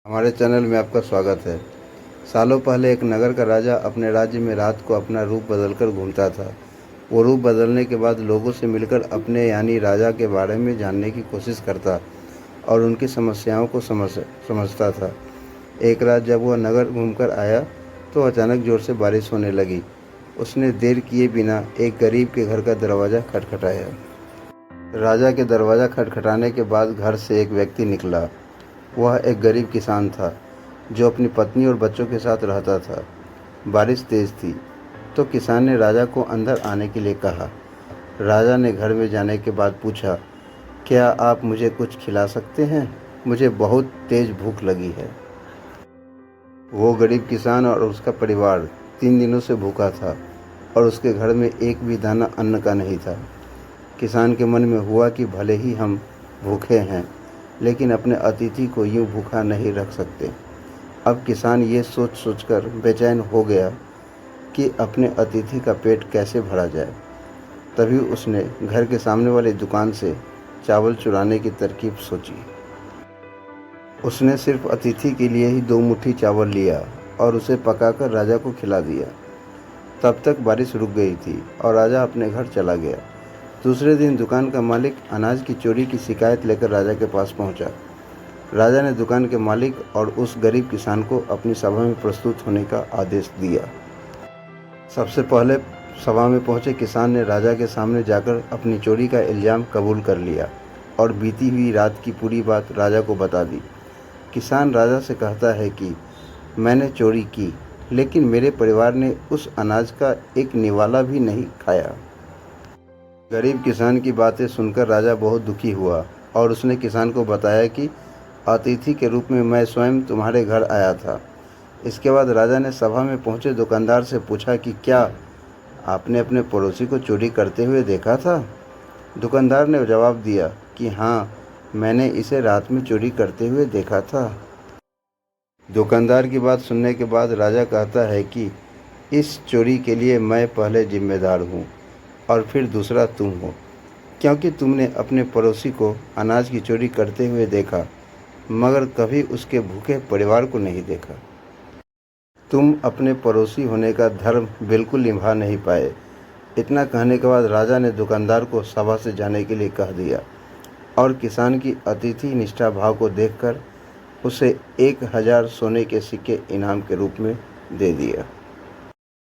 हमारे चैनल में आपका स्वागत है। सालों पहले एक नगर का राजा अपने राज्य में रात को अपना रूप बदलकर घूमता था। वो रूप बदलने के बाद लोगों से मिलकर अपने यानी राजा के बारे में जानने की कोशिश करता और उनकी समस्याओं को समझता था। एक रात जब वह नगर घूमकर आया तो अचानक ज़ोर से बारिश होने लगी। उसने देर किए बिना एक गरीब के घर का दरवाज़ा खटखटाया। राजा के दरवाज़ा खटखटाने के बाद घर से एक व्यक्ति निकला। वह एक गरीब किसान था जो अपनी पत्नी और बच्चों के साथ रहता था। बारिश तेज़ थी तो किसान ने राजा को अंदर आने के लिए कहा। राजा ने घर में जाने के बाद पूछा, क्या आप मुझे कुछ खिला सकते हैं? मुझे बहुत तेज़ भूख लगी है। वो गरीब किसान और उसका परिवार 3 दिनों से भूखा था और उसके घर में एक भी दाना अन्न का नहीं था। किसान के मन में हुआ कि भले ही हम भूखे हैं लेकिन अपने अतिथि को यूं भूखा नहीं रख सकते। अब किसान ये सोच सोचकर बेचैन हो गया कि अपने अतिथि का पेट कैसे भरा जाए। तभी उसने घर के सामने वाली दुकान से चावल चुराने की तरकीब सोची। उसने सिर्फ अतिथि के लिए ही 2 मुट्ठी चावल लिया और उसे पकाकर राजा को खिला दिया। तब तक बारिश रुक गई थी और राजा अपने घर चला गया। दूसरे दिन दुकान का मालिक अनाज की चोरी की शिकायत लेकर राजा के पास पहुंचा। राजा ने दुकान के मालिक और उस गरीब किसान को अपनी सभा में प्रस्तुत होने का आदेश दिया। सबसे पहले सभा में पहुंचे किसान ने राजा के सामने जाकर अपनी चोरी का इल्ज़ाम कबूल कर लिया और बीती हुई रात की पूरी बात राजा को बता दी। किसान राजा से कहता है कि मैंने चोरी की लेकिन मेरे परिवार ने उस अनाज का एक निवाला भी नहीं खाया। गरीब किसान की बातें सुनकर राजा बहुत दुखी हुआ और उसने किसान को बताया कि अतिथि के रूप में मैं स्वयं तुम्हारे घर आया था। इसके बाद राजा ने सभा में पहुंचे दुकानदार से पूछा कि क्या आपने अपने पड़ोसी को चोरी करते हुए देखा था? दुकानदार ने जवाब दिया कि हाँ, मैंने इसे रात में चोरी करते हुए देखा था। दुकानदार की बात सुनने के बाद राजा कहता है कि इस चोरी के लिए मैं पहले जिम्मेदार हूँ और फिर दूसरा तुम हो, क्योंकि तुमने अपने पड़ोसी को अनाज की चोरी करते हुए देखा मगर कभी उसके भूखे परिवार को नहीं देखा। तुम अपने पड़ोसी होने का धर्म बिल्कुल निभा नहीं पाए। इतना कहने के बाद राजा ने दुकानदार को सभा से जाने के लिए कह दिया और किसान की अतिथि निष्ठा भाव को देखकर उसे 1000 सोने के सिक्के इनाम के रूप में दे दिया।